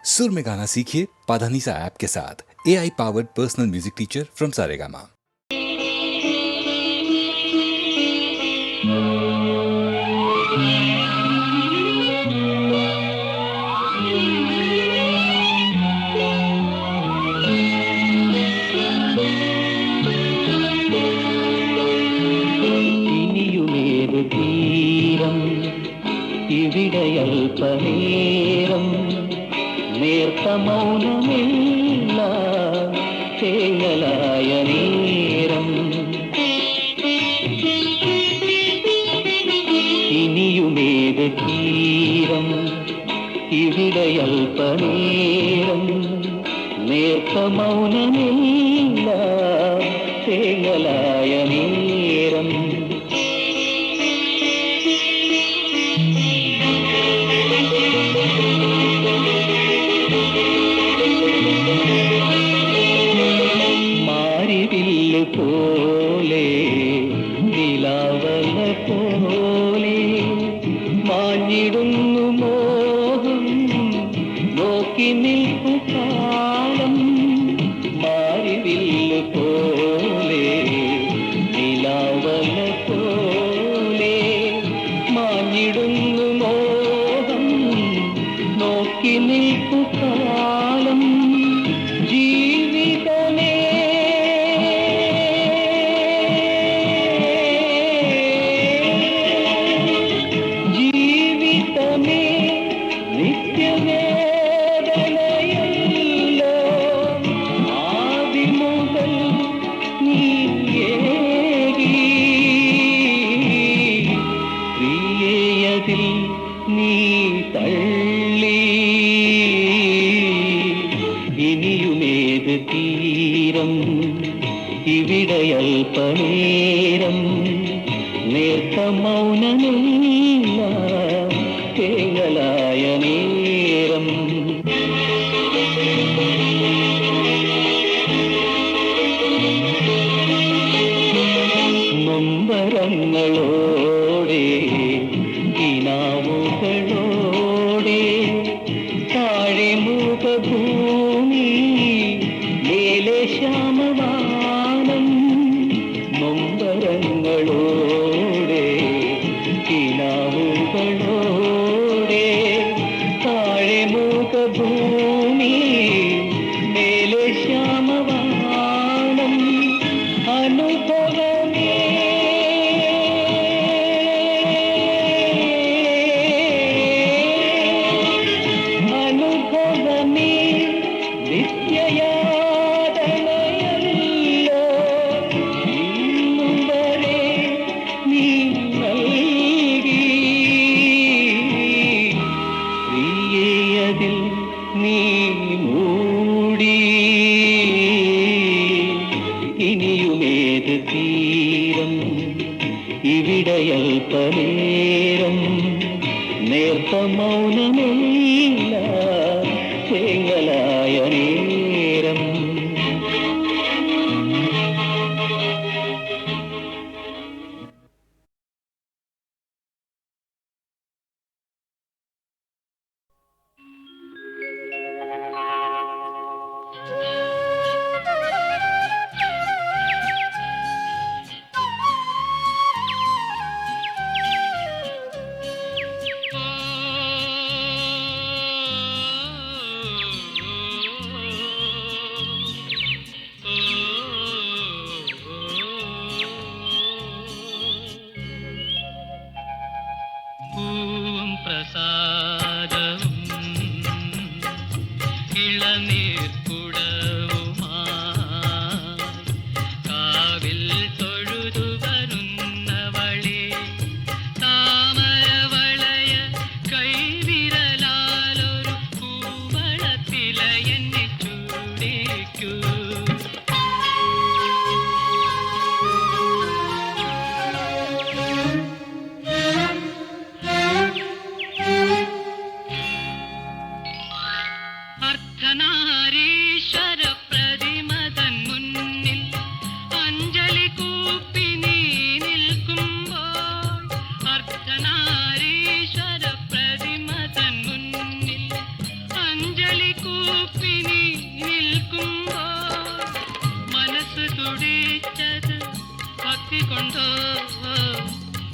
सुर में गाना सीखिए पाधानीसा ऐप के साथ। AI powered personal music teacher from Saregama. ഇവിടെയൽപനേരം നേർത്ത മൗനമില്ല തേങ്ങലായ നേരം ഇനിയുമേത് തീരം ഇവിടെയൽപനേരം നേർത്ത മൗനമില്ല തേങ്ങലായ നേരം പോലെ നിലാവല പോലെ മാഞ്ഞിടുന്നു മോഹം നോക്കി നിൽക്കു കാലം മാറിവില്ല് പോലെ നിലാവല പോലെ മാഞ്ഞിടുന്നു മോഹം നോക്കി നിൽക്കു കാലം ജീവിതമേ നീ തള്ളി ഇനിയുമേത് തീരം ഇവിടെയൽപനേരം നേർത്ത മൗനമില്ല തേങ്ങലായ നേരം നൊമ്പരങ്ങളോടെ കിനാവുകളോടെ താഴെ മുഖഭൂമി മേലെ ശ്യാമവാനം നൊമ്പരങ്ങളോടെ കിനാവുകളോടെ താഴെ മുഖഭൂമി മേലെ ശ്യാമവാനം അനുഭവമേ നിത്യയാതനയല്ലോ ഇന്നും വരെ നീ നൽകി പ്രിയതിൽ നീ മൂടി ഇനിയുമേത് തീരം ഇവിടെയൽപനേരം നേർത്ത മൗനമില്ല തേങ്ങലായ നേരം പ്രസാദവും ഇളനീർക്കുടവുമായി കാവിൽ തൊഴുതു വരുന്നവളെ താമരവളയ കൈവിരലാലൊരു കൂവളത്തില എന്നെ ചൂടിക്കൂ അർദ്ധനാരീശ്വര പ്രതിമതൻ മുന്നിൽ അഞ്ജലി കൂപ്പി നീ നിൽക്കുമ്പോൾ അർദ്ധനാരീശ്വര പ്രതിമതൻ മുന്നിൽ അഞ്ജലി കൂപ്പി നീ നിൽക്കുമ്പോൾ മനസ്സ് തുടിച്ചത് ഭക്തി കൊണ്ടോ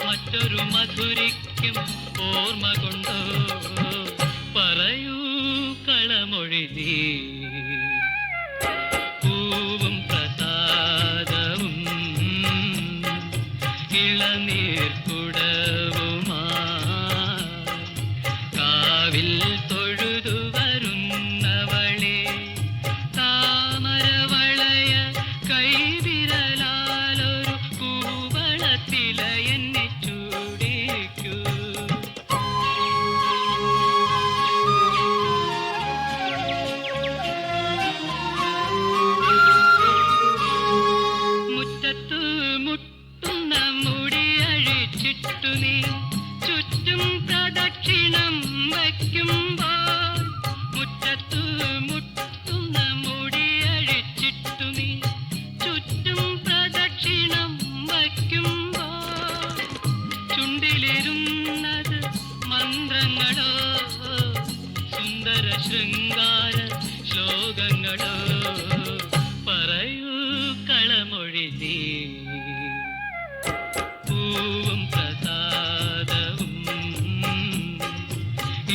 മറ്റൊരു മധുരിക്കും ഓർമ്മ കൊണ്ടോ പറയൂ കളമൊഴി നീ പൂവും പ്രസാദവും ഇളനീർ കുടവുമാ കാവിൽ തൊഴുതു വരുന്നവളെ താമരവളയ കൈവിരലാലൊരു കൂവളത്തില എന്നെ ചൂടിക്കൂ മുറ്റത്തു മുട്ടുന്ന മുടി അഴിച്ചിട്ടു നീ ചുറ്റും പ്രദക്ഷിണം വയ്ക്കുമ്പോൾ മുറ്റത്തു മുട്ടുന്ന മുടി അഴിച്ചിട്ടു നീ ചുറ്റും പ്രദക്ഷിണം വയ്ക്കുമ്പോൾ ചുണ്ടിലിരുന്നത് മന്ത്രങ്ങളോ സുന്ദര ശൃംഗാര ശ്ലോകങ്ങളോ പറയൂ കളമൊഴി നീ പൂവും പ്രസാദവും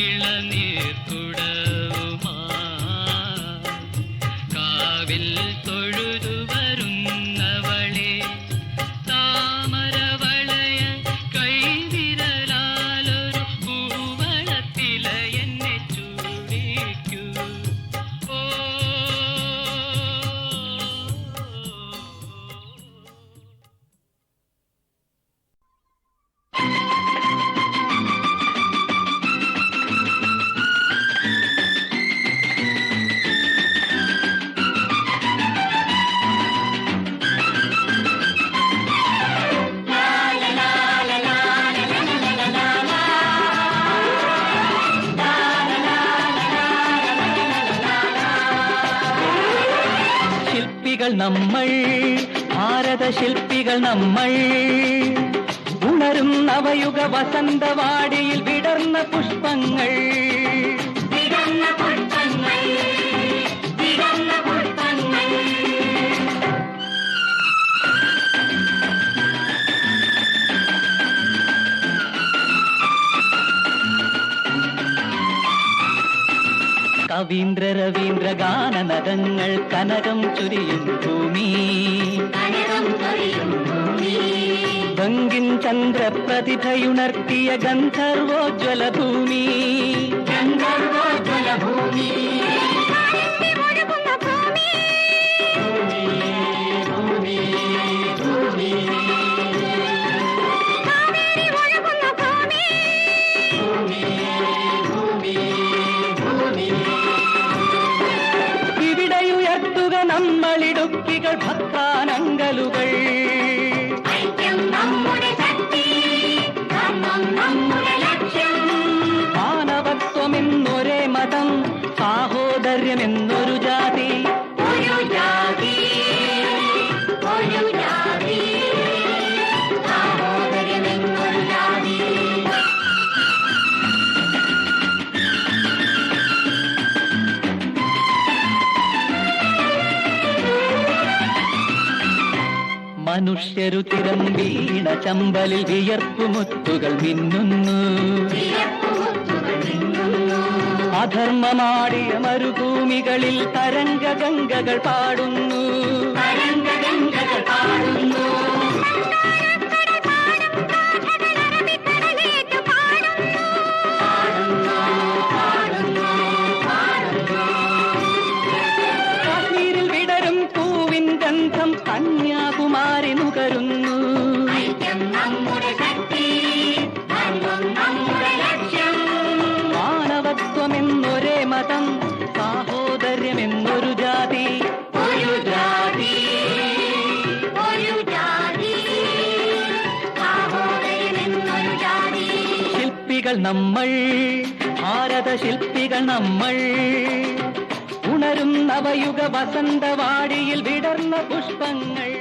ഇളനീർ കുടവുമാ കാവിൽ തൊഴുതു വരുന്നവളെ താമരവളയ കൈവിരലാലൊരു പൂവളത്തില എന്നെ ചൂടിക്കൂ ഓ ശില്പികൾ നമ്മൾ ഭാരത ശില്പികൾ നമ്മൾ ഉണരും നവയുഗ വസന്തവാടിയിൽ വിടർന്ന പുഷ്പങ്ങൾ കവീന്ദ്ര രവീന്ദ്ര ഗാനനദങ്ങൾ കനകം ചൊരിയും ഭൂമി ബങ്കിൻ ചന്ദ്ര പ്രതിഭയുണർത്തിയ ഗന്ധർവോജ്വല ഭൂമി ഇവിടെയുയർത്തുക നമ്മളിടുക്കികൾ ഭക്താനങ്കലുകൾ മാനവത്വമെന്നൊരേ മതം സാഹോദര്യമെന്നൊരു ജാതി മനുഷ്യരു തിരം വീണ ചമ്പലിൽ വിയർപ്പുമുത്തുകൾ മിന്നുന്നു അധർമ്മമാടിയ മരുഭൂമികളിൽ തരംഗ ഗംഗകൾ പാടുന്നു കാശ്മീരിൽ വിടരും പൂവിൻ ഗന്ധം കന്യാകുമാരി നുകരുന്നു മാനവത്വമെന്നൊരേ മതം സാഹോദര്യമെന്നൊരു ജാതി ശില്പികൾ നമ്മൾ ഭാരത ശില്പികൾ നമ്മൾ ഉണരും നവയുഗ വസന്തവാടിയിൽ വിടർന്ന പുഷ്പങ്ങൾ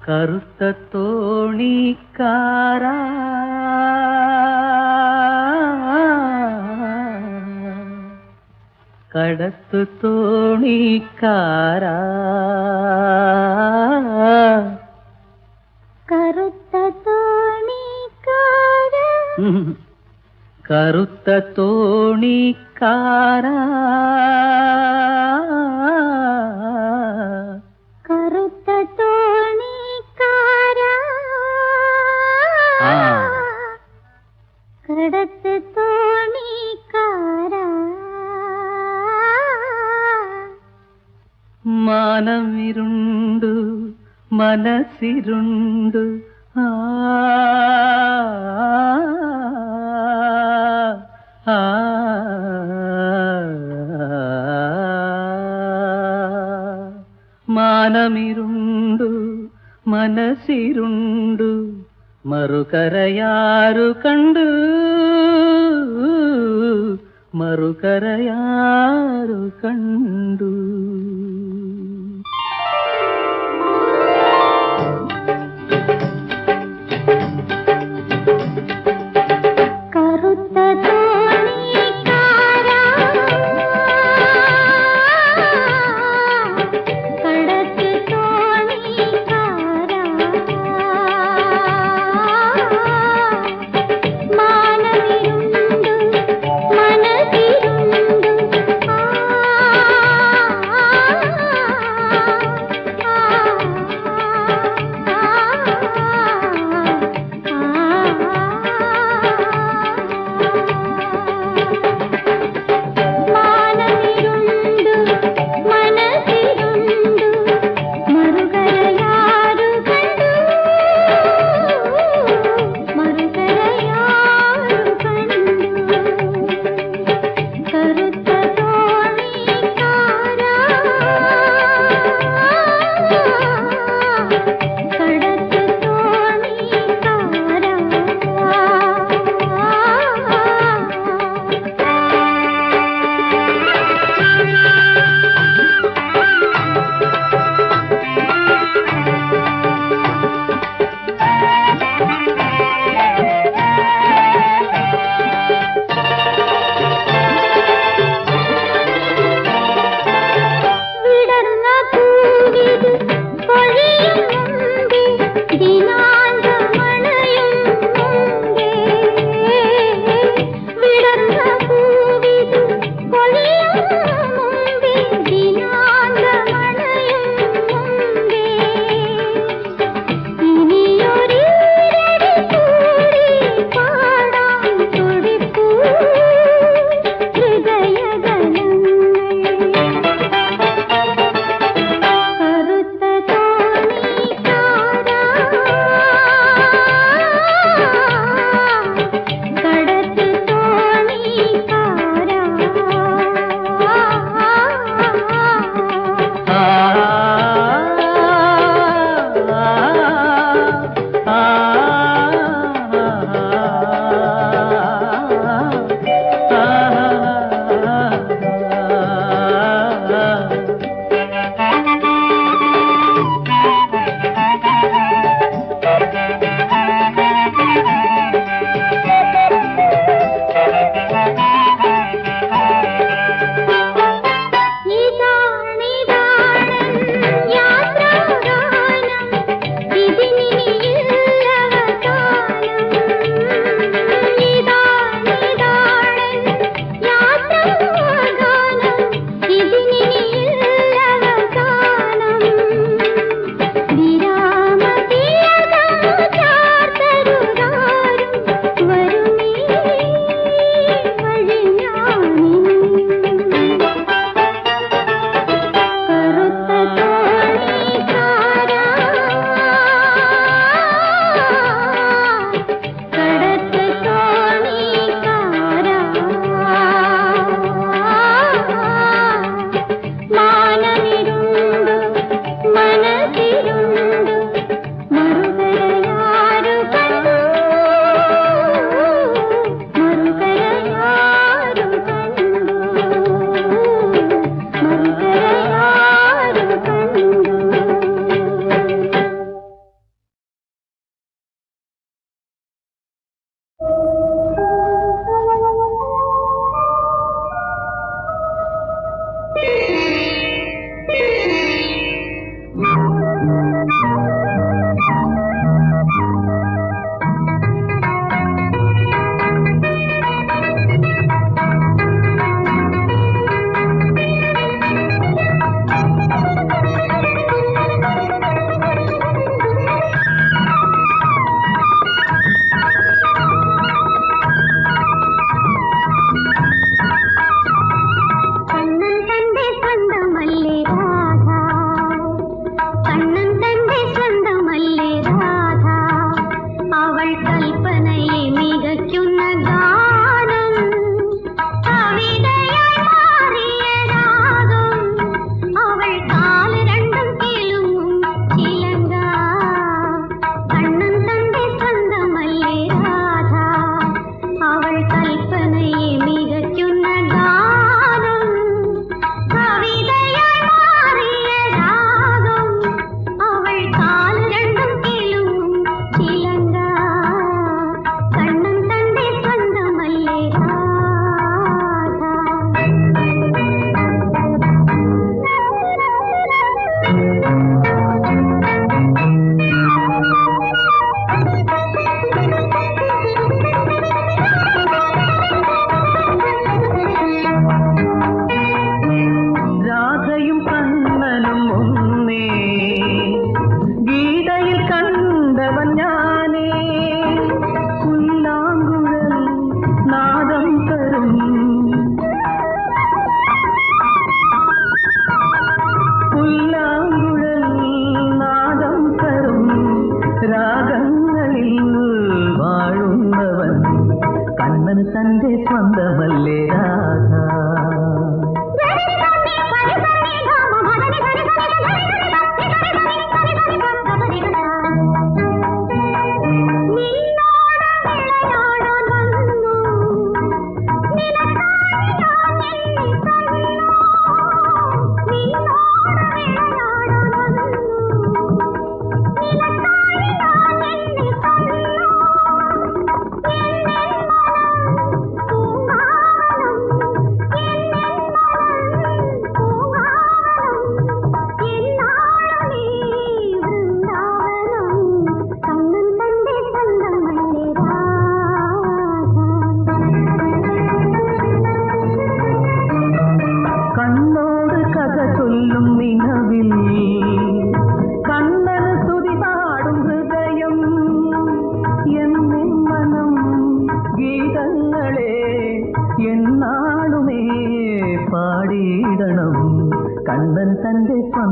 കറുത്ത തോണിക്കാരാ കടത്തു തോണിക്കാരാ കറുത്ത തോണിക്കാരാ കറുത്ത തോണിക്കാരാ കറുത്ത തോണിക്കാരാ കടത്ത് തോണിക്കാരാ മാനമിരുണ്ടു മനസ്സിരുണ്ടു ആ ആ മാനമിരുണ്ടു മനസ്സിരുണ്ടു മറുകരയാരു കണ്ടു മറുകരയാരു കണ്ടു കറുത്ത തോണിക്കാരാ കടത്ത് തോണിക്കാരാ മാനമിരുണ്ടു മനസ്സിരുണ്ടു ആ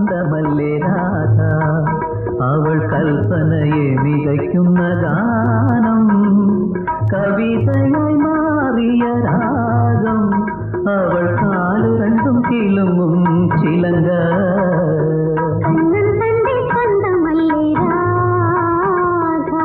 സ്വന്തമല്ലേ രാധ അവൾ കൽപ്പനയെ മികയ്ക്കുന്ന ഗാനം കവിതയായി മാറിയ രാഗം അവൾ കാലു രണ്ടും കിളുങ്ങും ചിലങ്ക കണ്ണൻ തന്റെ സ്വന്തമല്ലേ രാധ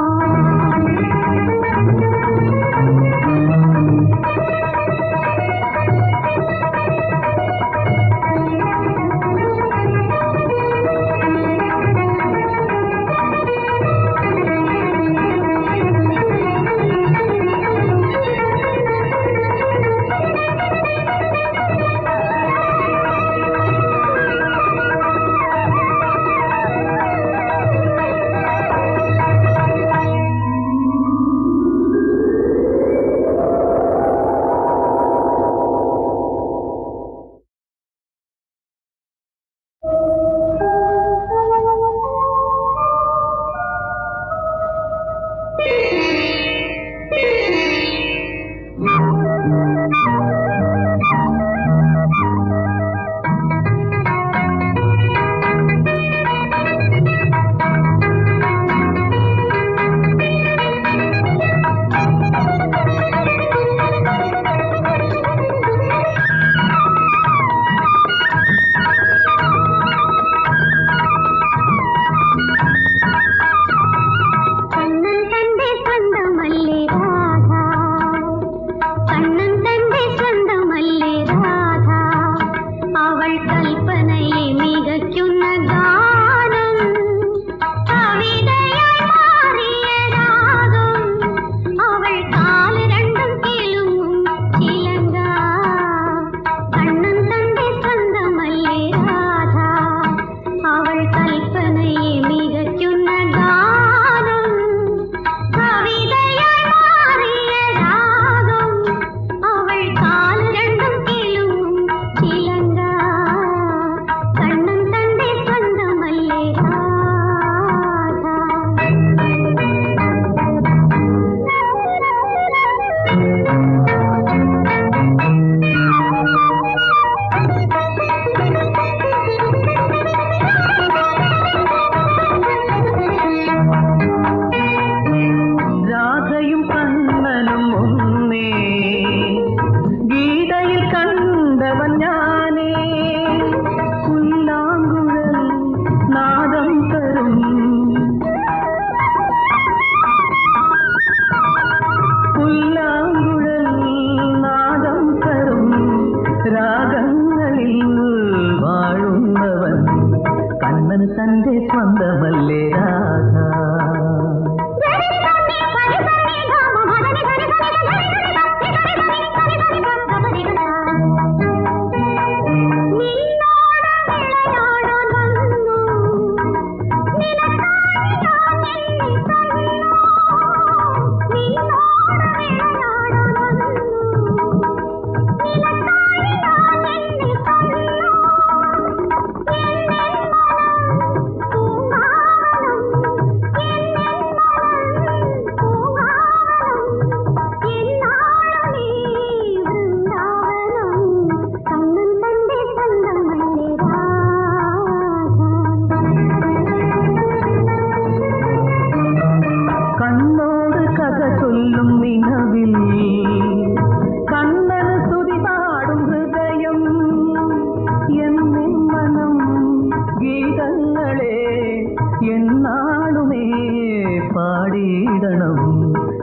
തന്റെ സ്വന്തമല്ലേ രാധ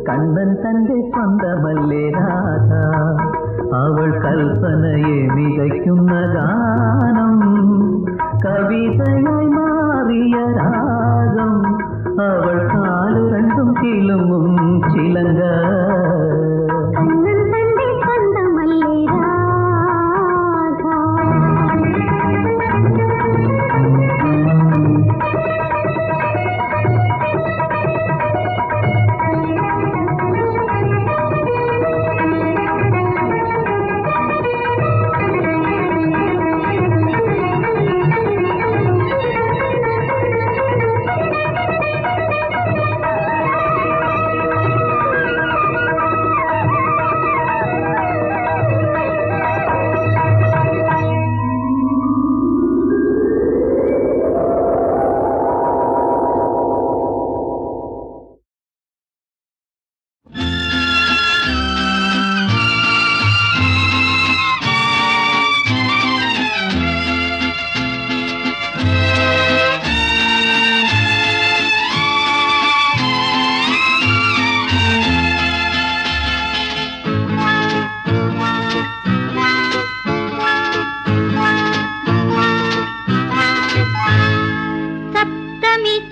കണ്ണൻ തന്റെ സ്വന്തമല്ലേ രാധ അവൾ കൽപ്പനയെ മികയ്ക്കുന്ന ഗാനം കവിതയായി മാറിയ രാഗം അവൾ കാലു രണ്ടും കിളുങ്ങും ചിലങ്ക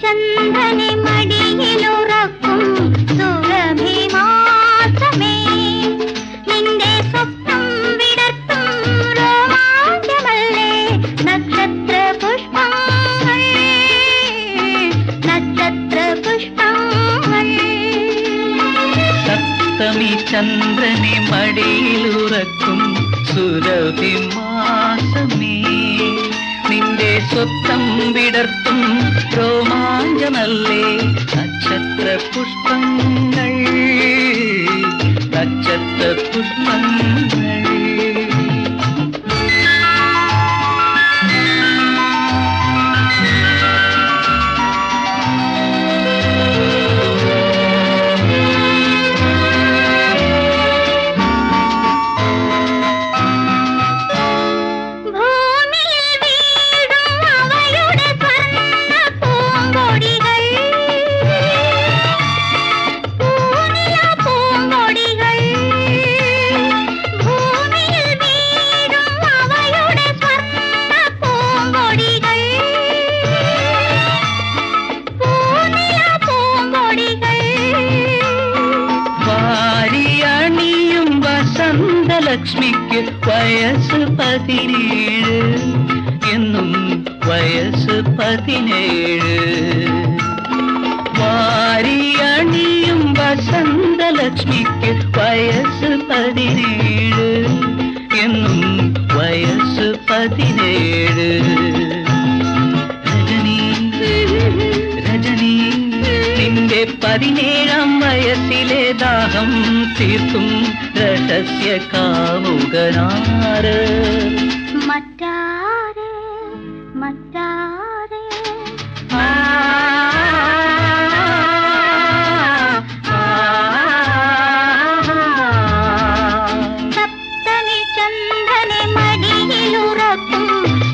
ചന്ദ്രനെ മടിയിലുറക്കും സുരഭിമാസമേ, നിന്റെ സ്വപ്നം വിടർത്തും രോമാഞ്ചമല്ലേ നക്ഷത്ര പുഷ്പങ്ങൾ, നക്ഷത്ര പുഷ്പങ്ങൾ. സപ്തമി ചന്ദ്രനെ മടിയിലുറക്കും സുരഭിമാസമേ, നിന്റെ സ്വപ്നം വിടർത്തും രോമാഞ്ചമല്ലേ നക്ഷത്ര പുഷ്പങ്ങൾ, നക്ഷത്ര പുഷ്പങ്ങൾ. ലക്ഷ്മിക്ക് വയസ്സ് 17, എന്നും വയസ്സ് 17. വാരിയണിയും വസന്തലക്ഷ്മിക്ക് വയസ്സ് 17, എന്നും വയസ്സ് 17. രജനി രജനി നിന്റെ 17-ാം വയസ്സിലെ ദാഹം തീർത്തും രഹസ്യ കാമുകനാര് മറ്റാര് മറ്റാര്. സപ്തമി ചന്ദ്രനെ മടിയിലുറക്കും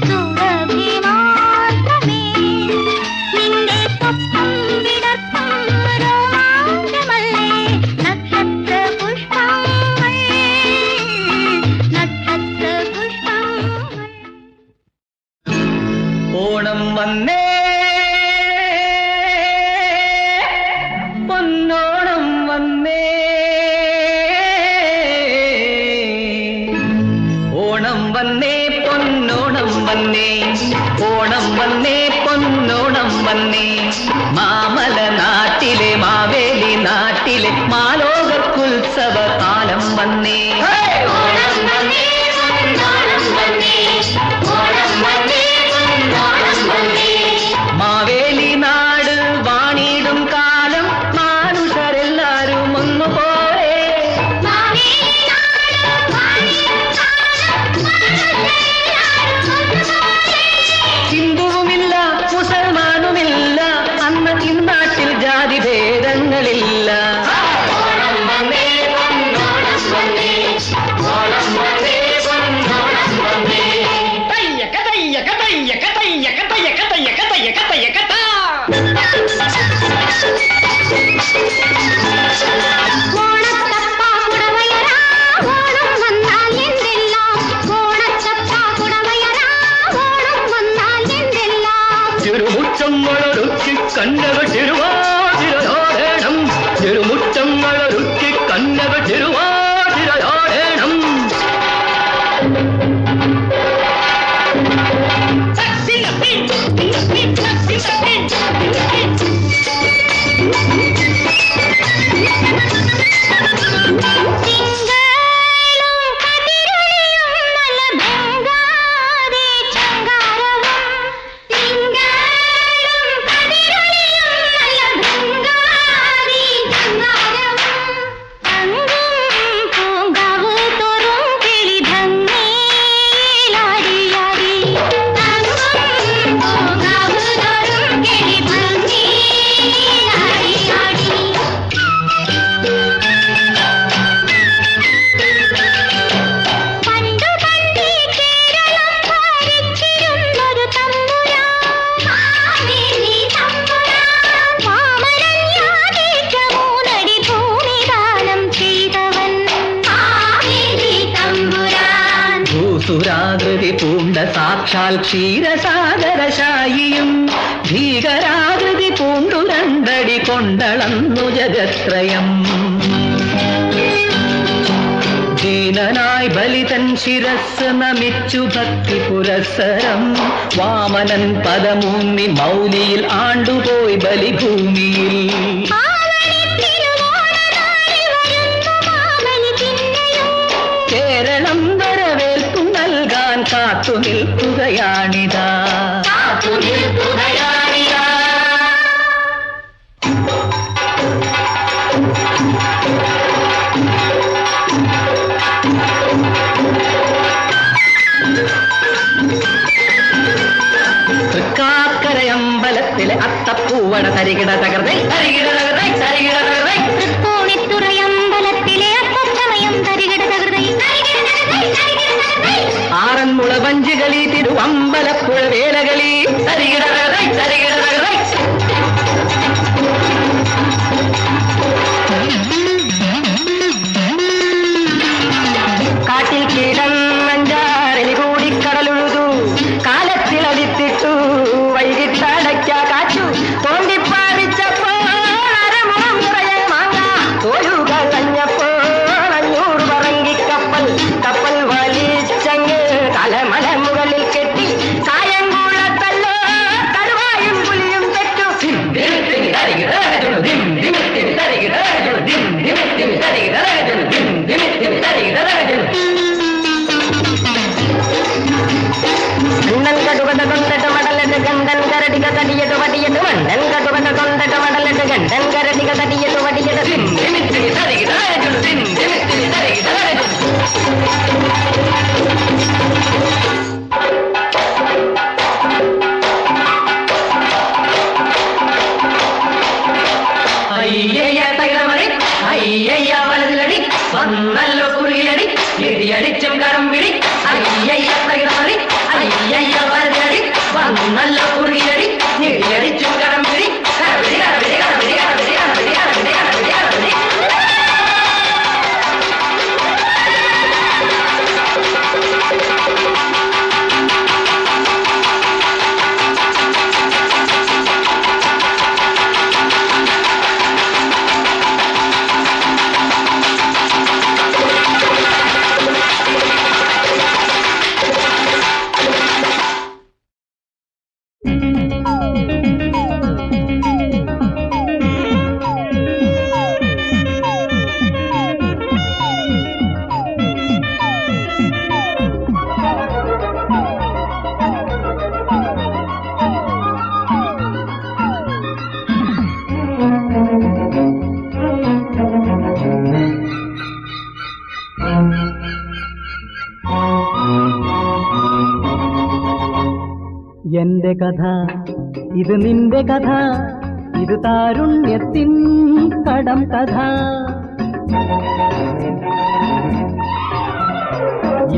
സുരഭിമാസമേ, നിന്റെ സ്വപ്നം വിടർത്തും രോമാഞ്ചമല്ലേ നക്ഷത്ര പുഷ്പങ്ങൾ, നക്ഷത്ര പുഷ്പങ്ങൾ. ഓണം വന്നേ പൊന്നോണം വന്നേ, ഓണം വന്നേ പൊന്നോണം വന്നേ, ഓണം വന്നേ പൊന്നോണം വന്നേ. മാമല നാട്ടിലെ മാവേലി നാട്ടിലെ മാലോകർക്കുത്സവ കാലം വന്നേ. ഓണം വന്നേ പൊന്നോണം വന്നേ, ഓണം വന്നേ പൊന്നോണം വന്നേ. മാവേലി നാട് വാണിടും കാലം മാനുഷരെല്ലാരും ഒന്നുപോലെ. ഹിന്ദുവുമില്ല മുസൽമാനുമില്ല, അന്ന് ഇന്നാട്ടിൽ ജാതി ഭേദങ്ങളില്ല. ചെറുമുറ്റങ്ങളൊരുക്കി കണ്ണവ തിരുവാതിരയാടേണം, ചെറുമുറ്റങ്ങളൊരുക്കി കണ്ണവ തിരുവാതിരയാടേണം. സുരാകൃതി പൂണ്ട സാക്ഷാൽ ക്ഷീരസാഗരശായിയും ഭീകരാകൃതി കൊണ്ടളന്നു ജഗത്രയം. ദീനനായി ബലിതൻ ശിരസ് നമിച്ചു ഭക്തി പുരസ്സരം. വാമനൻ പദമൂന്നി മൗലിയിൽ ആണ്ടുപോയി ബലിഭൂമിയിൽ. കേരളം വരവേൽപ്പു നൽകാൻ കാത്തു നിൽക്കുകയാണിതാ. തൃക്കാക്കരയമ്പലത്തിലെ അത്തപ്പൂവട തരികിട തകർന്നേ തരികിട തകർന്നേ തരികിട തകർന്നേ. തൃപ്പൂണിത്തുറയമ്പലത്തിലെ അത്തച്ചമയം തരികിട തകർന്നേ ആറന്മുള വഞ്ചികളി തിരുവമ്പലപ്പുഴ വേലകളി തരികിട തകർന്നേ തരികിട തകർന്നേ. കാട്ടിൽ കിടന്നഞ്ചാരലി കൂടി കടലുഴുതു. കാലത്തിലടിത്തിട്ടു വൈകിട്ടടയ്ക്ക കാച്ചു. തോണ്ടിപ്പാടിച്ചപ്പോൾ അരമുളം നിറയെ മാങ്ങ. തോലുകൾ കഴിഞ്ഞപ്പോൾ 500 പറങ്കിക്കപ്പൽ. കപ്പൽ വലിച്ചങ്ങ് തലമല മുകളിൽ കെട്ടി. കായംകുളത്തല്ലോ കടുവായും പുലിയും തെറ്റു. മണ്ണൻ കടുകട കൊണ്ടിട്ട് മടലിട്ട് ഗണ്ടൻ കരടിക തടിയിട്ട് വടിയിട്ട്. മണ്ണൻ കടുകട കൊണ്ടിട്ട് മടലിട്ട് ഗണ്ടൻ കരടിക തടിയിട്ട് വടിയിട്ട്. അയ്യയ്യ തകരമടി അയ്യയ്യ വലതിലടി വന്നല്ലോ കുറിയടി ഇടിയടിച്ചും കടമ്പിടി. അയ്യയ്യ തകരമടി അയ്യയ്യ വലതിലടി വന്നല്ലോ കുറിയടി ഇടിയടിച്ചും കടമ്പിടി. കടപിടി കടപിടി കടപിടി കടപിടി കടപിടി കടപിടി കടപിടി കടപിടി. എന്റെ കഥ ഇത് നിന്റെ കഥ. ഇത് താരുണ്യത്തിൻ കടം കഥ.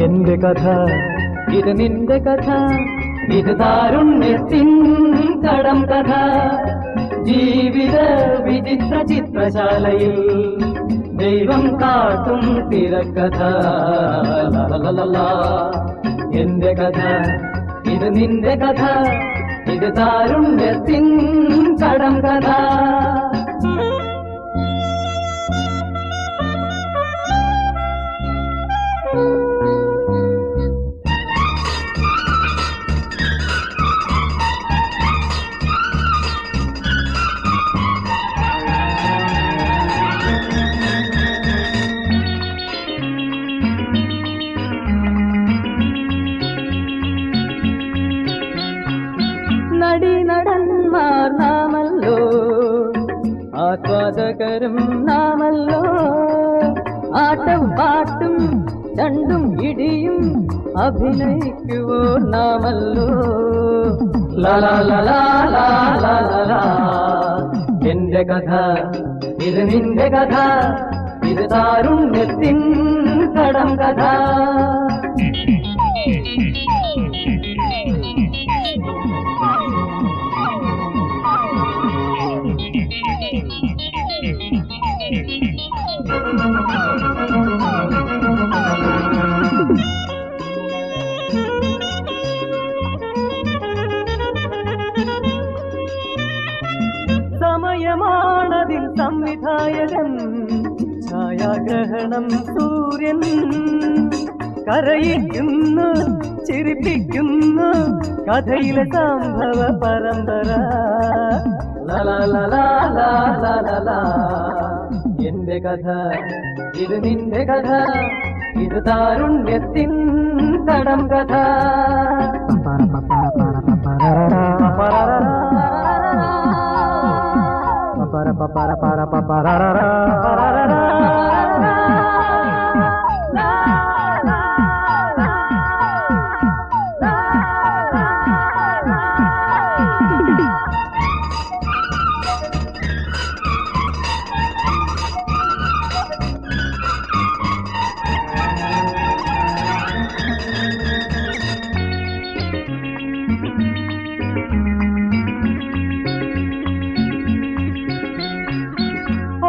എന്റെ കഥ ഇത് നിന്റെ കഥ. ഇത് താരുണ്യത്തിൻ കടം കഥ. ജീവിത വിചിത്ര ചിത്രശാലയിൽ ദൈവം കാട്ടും തിരക്കഥ. എന്റെ കഥ ഇത് നിന്റെ കഥ. ഇത് താരുണ്യത്തിൻ കടം കഥ. നടന്മാർ നാമല്ലോ, ആസ്വാദകരും നാമല്ലോ. ആട്ടം പാട്ടും ചണ്ടും ഇടിയും അഭിനയിക്കുവോ നാമല്ലോ. എന്റെ കഥ ഇത് നിന്റെ കഥ. ഇത് താരുണ്യത്തിൻ കടം കഥ. സമയമാണ് അതിൽ സംവിധായകൻ ഛായാഗ്രഹണം സൂര്യൻ കരയിക്കുന്നു ചിരിപ്പിക്കുന്നു കഥയിലെ സംഭവ പരമ്പര എന്റെ കഥ ഇത് നിന്റെ കഥ ഇത് താരുണ്യത്തിൻ കടം കഥ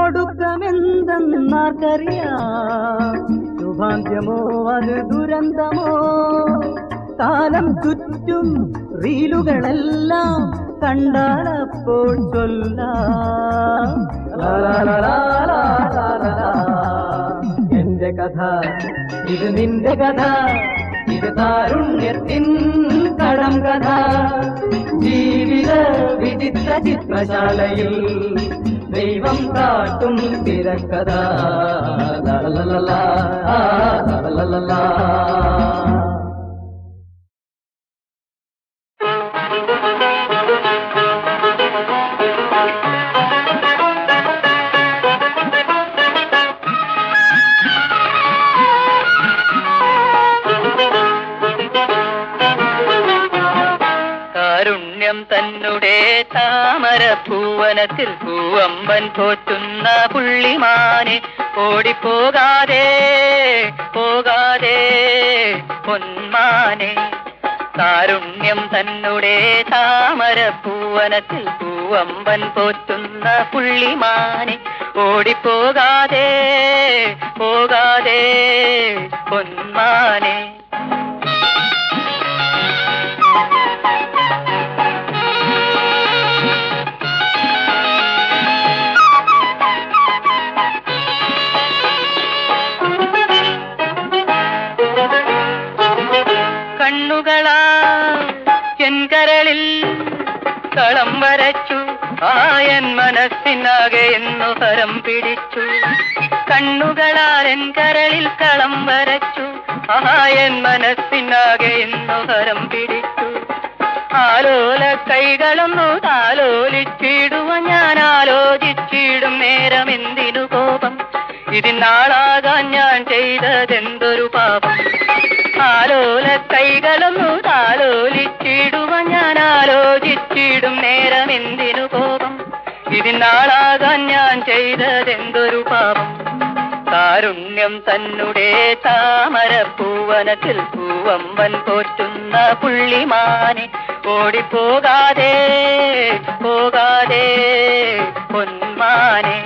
ഒടുക്കമെന്തെന്നാർക്കറിയാം ശുഭാന്ത്യമോ അത് ദുരന്തമോ കാലം ചുറ്റും റീലുകളെല്ലാം കണ്ടാലപ്പോൾ ചൊല്ലാം എന്റെ കഥ ഇത് നിന്റെ കഥ ഇത് താരുണ്യത്തിൻ കടം കഥ ജീവിത വിചിത്ര ചിത്രശാലയിൽ ദൈവം കാട്ടും തിരക്കഥ തന്നെ താമരപ്പൂവനത്തിൽ പൂവമ്പൻ പോറ്റുന്ന പുള്ളിമാനെ ഓടിപ്പോകാതെ പോകാതെ പൊന്മാനെ കാരുണ്യം തന്നെ താമരപ്പൂവനത്തിൽ പൂവമ്പൻ പോറ്റുന്ന പുള്ളിമാനെ ഓടിപ്പോകാതെ പോകാതെ പൊന്മാനെ കരളിൽ കളം വരച്ചു ആയൻ മനസ്സിനാകെ എന്നു ഹരം പിടിച്ചു കണ്ണുകളാൽ എൻ കരളിൽ കളം വരച്ചു ആയൻ മനസ്സിനാകെ എന്നു ഹരം പിടിച്ചു ആലോല കൈകളൊന്നു താലോലിച്ചിടുവ ഞാൻ ആലോചിച്ചിടും നേരം എന്തിനു കോപം ഇതിനാളാകാൻ ഞാൻ ചെയ്തതെന്തൊരു പാപം ആലോല കൈകളൊന്നു താലോലിച്ചിടുവ ഞാൻ ആലോചിച്ചിടും നേരം എന്തിനു കോപം ഇതിനാളാകാൻ ഞാൻ ചെയ്തതെന്തൊരു പാപം കാരുണ്യം തന്നെ താമരപ്പൂവനത്തിൽ പൂവമ്പൻ പോറ്റുന്ന പുള്ളിമാനെ ഓടിപ്പോകാതെ പോകാതെ പൊന്മാനെ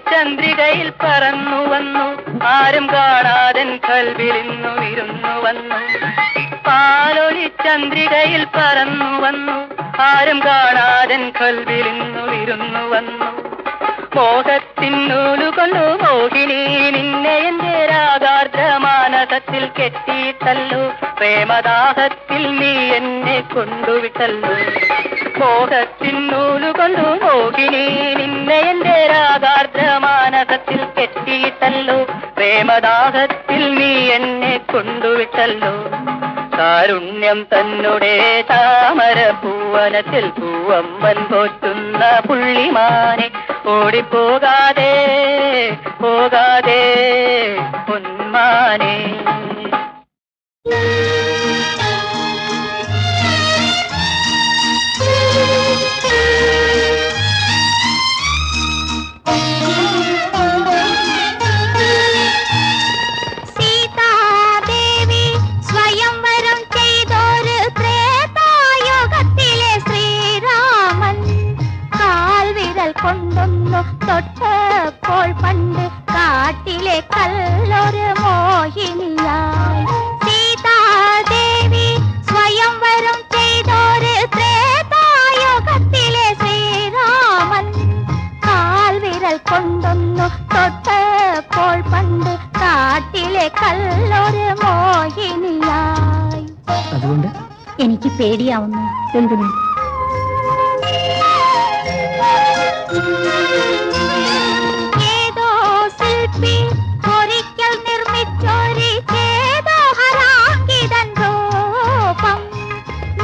ചന്ദ്രികയിൽ പറന്നു വന്നു ആരും കാണാതൻ കൽവിലിന്നു വിരുന്നു വന്നു പാലൊളി ചന്ദ്രികയിൽ പറന്നു വന്നു ആരും കാണാതൻ കൽവിലിന്നു വിരുന്നു വന്നു മോഹത്തിന്നൂലുകൊണ്ടു മോഹിനി നിന്നെ എന്റെ രാഗാർദ്രമാനസത്തിൽ കെട്ടിയിട്ടല്ലോ പ്രേമദാഹത്തിൽ നീ എന്നെ കൊണ്ടുവിട്ടല്ലോ മോഹത്തിന്നൂലുകൊണ്ടു മോഹിനി നിന്നെ എന്റെ രാഗാർദ്രമാനസത്തിൽ കെട്ടിയിട്ടല്ലോ പ്രേമദാഹത്തിൽ നീ എന്നെ കൊണ്ടുവിട്ടല്ലോ കാരുണ്യം തന്നെ താമരപ്പൂവനത്തിൽ പൂവമ്പൻ പോറ്റുന്ന പുള്ളിമാനെ ഓടിപ്പോകാതെ പോകാതെ പൊന്മാനെ കൊണ്ടൊന്നു തൊട്ടപ്പോൾ പണ്ട് കാട്ടിലെ കല്ലൊരു മോഹിനിയായി സീതാദേവി സ്വയംവരം ചെയ്തോര് ത്രേതായുഗത്തിലെ ശ്രീരാമൻ കാൽവിരൽ കൊണ്ടൊന്നു തൊട്ടപ്പോൾ പണ്ട് കാട്ടിലെ കല്ലൊരു മോഹിനിയായി. അതുകൊണ്ട് എനിക്ക് പേടിയാവുന്നു. എന്തിനു? ഏതോ ശില്പി ഒരിക്കൽ നിർമ്മിച്ചൊരു ചേതോഹരാങ്കിതൻ രൂപം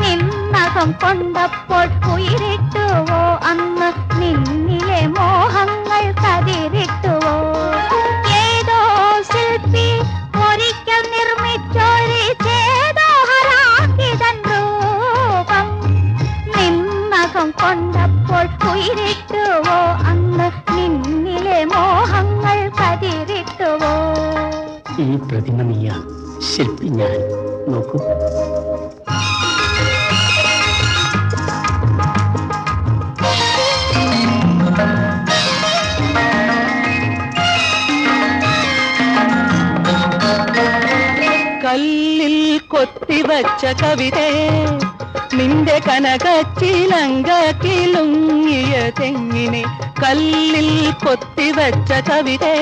നിന്നകം കൊണ്ടപ്പോൾ ഉയരിട്ടുവോ അന്ന് നിന്നിലെ മോഹങ്ങൾ കതിരിട്ടുവോ? ഏതോ ശില്പി ഒരിക്കൽ നിർമ്മിച്ചൊരു ചേതോഹരാങ്കിതൻ രൂപം നിന്നകം കൊണ്ടപ്പോൾ ഉയരിട്ടുവോ അന്ന് നിന്നിലെ മോഹങ്ങൾ കതിരിട്ടുവോ? ഈ പ്രതിമ നീയാ, ശില്പി ഞാൻ. നോക്കൂ. കല്ലിൽ കൊത്തിവച്ച കവിതേ, നിന്റെ കനകച്ചിലങ്ക കിലുങ്ങിയ തെങ്ങിനെ. കല്ലിൽ കൊത്തിവച്ച കവിതേ,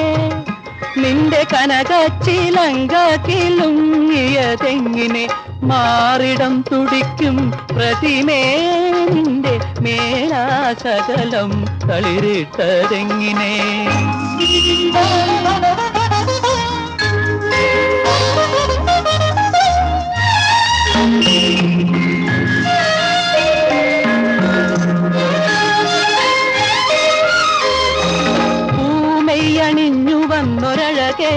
നിന്റെ കനകച്ചിലങ്ക കിലുങ്ങിയ തെങ്ങിനെ. മാറിടം തുടിക്കും പ്രതിമേ, നിന്റെ മേലാശകലം തളിരിട്ടതെങ്ങിനെ. പൂമൈയണിഞ്ഞു വന്നൊരഴകേ,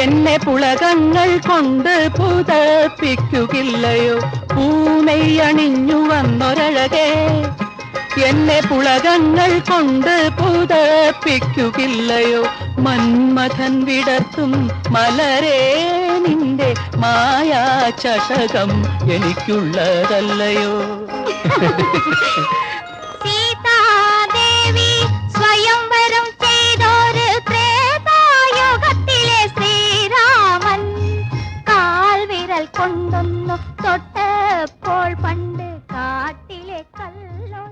എന്നെ പുളകങ്ങൾ കൊണ്ട് പുതപ്പിക്കുകയില്ലയോ? പൂമൈയണിഞ്ഞു വന്നൊരഴകേ, എന്നെ പുളകങ്ങൾ കൊണ്ട് പുതപ്പിക്കുകയില്ലയോ? മന്മഥൻ വിടർത്തും മലരേ, നിന്റെ മായാ ചഷകം എനിക്കുള്ളതല്ലയോ? സീതാദേവി സ്വയംവരം ചെയ്തോര് ത്രേതായുഗത്തിലെ ശ്രീരാമൻ കാൽവിരൽ കൊണ്ടൊന്നു തൊട്ടപ്പോൾ പണ്ട് കാട്ടിലെ കല്ലോ